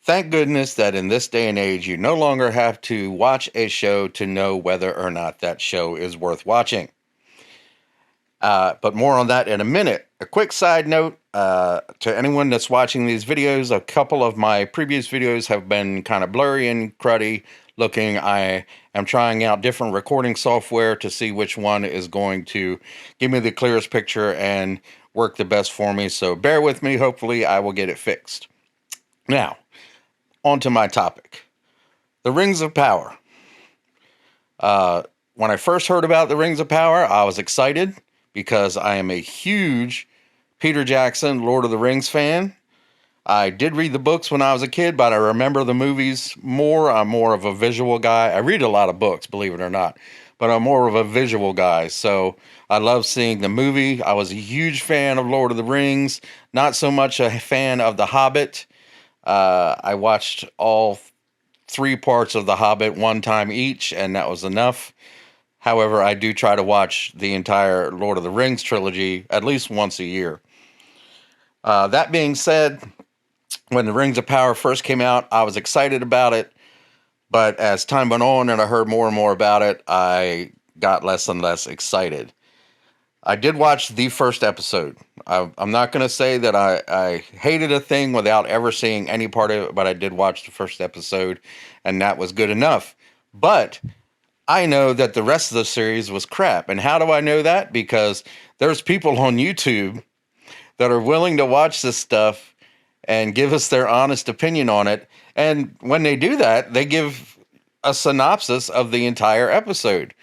Thank goodness that in this day and age, you no longer have to watch a show to know whether or not that show is worth watching. But more on that in a minute. A quick side note to anyone that's watching these videos, a couple of my previous videos have been kind of blurry and cruddy looking. I am trying out different recording software to see which one is going to give me the clearest picture and work the best for me. So bear with me. Hopefully I will get it fixed. Now, on to my topic. The Rings of Power. When I first heard about the Rings of Power, I was excited because I am a huge Peter Jackson, Lord of the Rings fan. I did read the books when I was a kid, but I remember the movies more. I'm more of a visual guy. I read a lot of books, believe it or not, but I'm more of a visual guy. So I love seeing the movie. I was a huge fan of Lord of the Rings, not so much a fan of The Hobbit. I watched all three parts of The Hobbit one time each, and that was enough. However, I do try to watch the entire Lord of the Rings trilogy at least once a year. That being said, when the Rings of Power first came out, I was excited about it. But as time went on and I heard more and more about it, I got less and less excited. I did watch the first episode. I'm not going to say that I hated a thing without ever seeing any part of it, but I did watch the first episode, and that was good enough. But I know that the rest of the series was crap. And how do I know that? Because there's people on YouTube that are willing to watch this stuff and give us their honest opinion on it. And when they do that, they give a synopsis of the entire episode.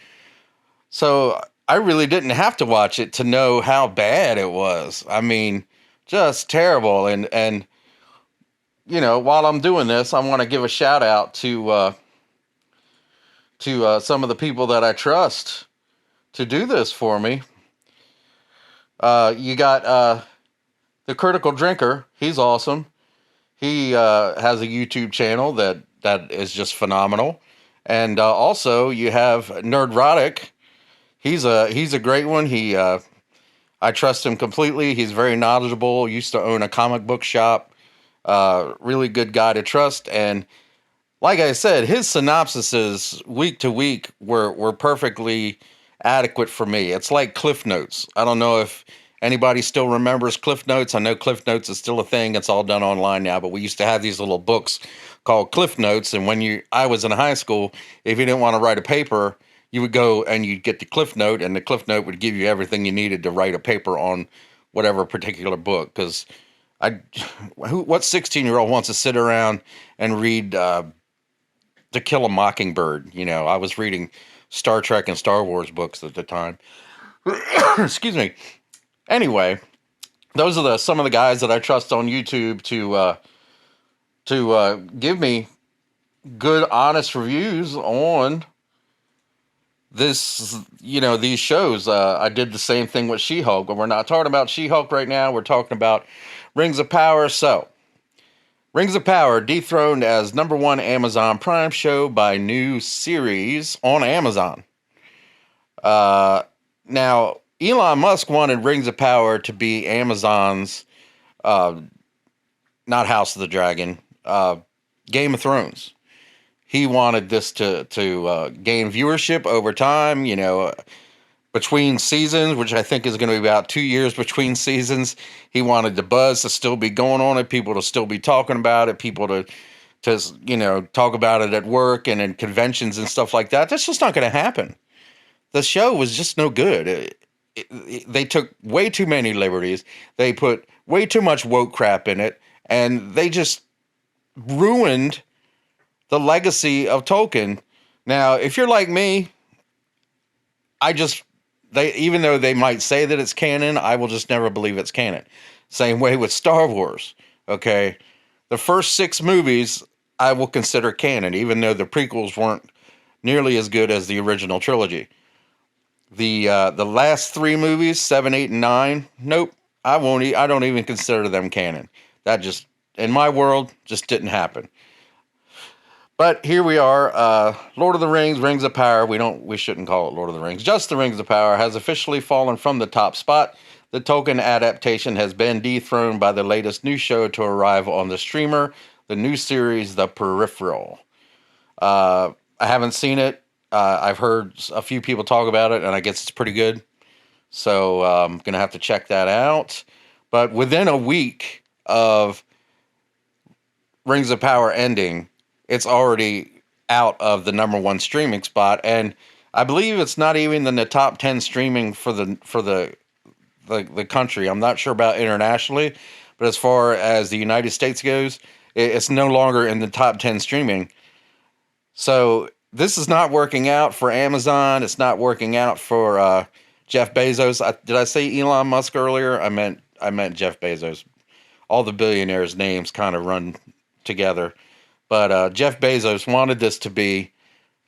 So I really didn't have to watch it to know how bad it was. I mean, just terrible. And you know, while I'm doing this, I want to give a shout out to some of the people that I trust to do this for me. You got the Critical Drinker. He's awesome. He has a YouTube channel that is just phenomenal. And also you have Nerdrotic. He's a great one. I trust him completely. He's very knowledgeable. Used to own a comic book shop. Really good guy to trust. And like I said, his synopsises week to week were perfectly adequate for me. It's like Cliff Notes. I don't know if anybody still remembers Cliff Notes. I know Cliff Notes is still a thing. It's all done online now, but we used to have these little books called Cliff Notes. And I was in high school, if you didn't want to write a paper, you would go and you'd get the Cliff Note, and the Cliff Note would give you everything you needed to write a paper on whatever particular book. Because what 16-year-old wants to sit around and read To Kill a Mockingbird? You know, I was reading Star Trek and Star Wars books at the time. Excuse me. Anyway, those are some of the guys that I trust on YouTube to give me good, honest reviews on this, these shows. I did the same thing with She-Hulk, but we're not talking about She-Hulk right now. We're talking about Rings of Power. So, Rings of Power dethroned as #1 Amazon Prime show by new series on Amazon. Now, Elon Musk wanted Rings of Power to be Amazon's, not House of the Dragon, Game of Thrones. He wanted this to gain viewership over time, between seasons, which I think is going to be about 2 years between seasons. He wanted the buzz to still be going on it, people to still be talking about it, people to talk about it at work and in conventions and stuff like that. That's just not going to happen. The show was just no good. They took way too many liberties. They put way too much woke crap in it, and they just ruined the legacy of Tolkien. Now, if you're like me, even though they might say that it's canon, I will just never believe it's canon. Same way with Star Wars. Okay, the first 6 movies I will consider canon, even though the prequels weren't nearly as good as the original trilogy. The last 3 movies, 7, 8, and 9, nope, I won't. I don't even consider them canon. That just, in my world, just didn't happen. But here we are. Lord of the Rings, Rings of Power. We shouldn't call it Lord of the Rings. Just the Rings of Power has officially fallen from the top spot. The Tolkien adaptation has been dethroned by the latest new show to arrive on the streamer. the new series, The Peripheral. I haven't seen it. I've heard a few people talk about it, and I guess it's pretty good. So I'm going to have to check that out. But within a week of Rings of Power ending, it's already out of the #1 streaming spot, and I believe it's not even in the top 10 streaming for the country. I'm not sure about internationally, but as far as the United States goes, it's no longer in the top 10 streaming. So this is not working out for Amazon. It's not working out for Jeff Bezos. Did I say Elon Musk earlier? I meant Jeff Bezos. All the billionaires' names kind of run together. But Jeff Bezos wanted this to be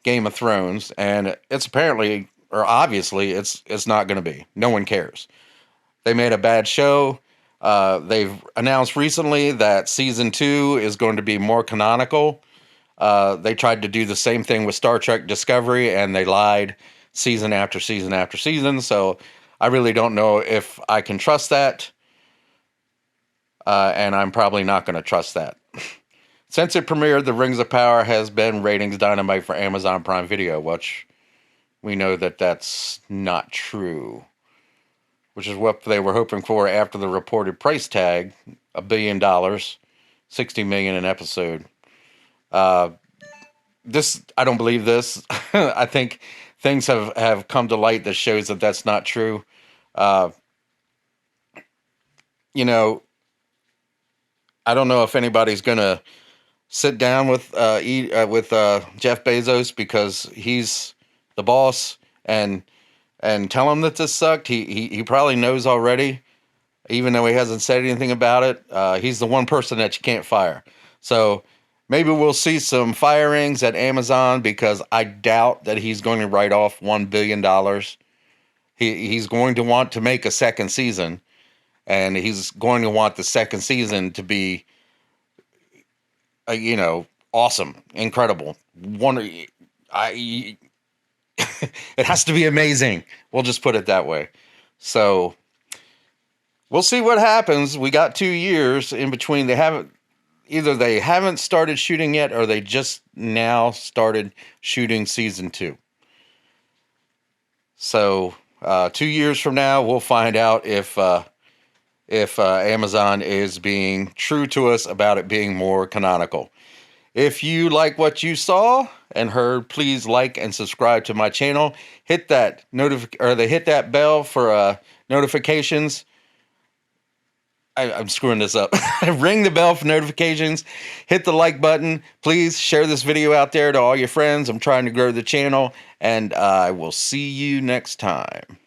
Game of Thrones, and it's apparently, or obviously, it's not going to be. No one cares. They made a bad show. They've announced recently that season 2 is going to be more canonical. They tried to do the same thing with Star Trek Discovery, and they lied season after season after season. So I really don't know if I can trust that. And I'm probably not going to trust that. Since it premiered, The Rings of Power has been ratings dynamite for Amazon Prime Video, which we know that that's not true. Which is what they were hoping for after the reported price tag, $1 billion, $60 million an episode. I don't believe this. I think things have come to light that shows that that's not true. I don't know if anybody's gonna sit down with Jeff Bezos because he's the boss and tell him that this sucked. He probably knows already, even though he hasn't said anything about it. He's the one person that you can't fire. So maybe we'll see some firings at Amazon because I doubt that he's going to write off $1 billion. He's going to want to make a second season, and he's going to want the second season to be, awesome, incredible. It has to be amazing. We'll just put it that way. So we'll see what happens. We got 2 years in between. Either they haven't started shooting yet, or they just now started shooting season 2. So 2 years from now, we'll find out if Amazon is being true to us about it being more canonical. If you like what you saw and heard, please like and subscribe to my channel. Hit that hit that bell for notifications. I'm screwing this up. Ring the bell for notifications. Hit the like button. Please share this video out there to all your friends. I'm trying to grow the channel, and I will see you next time.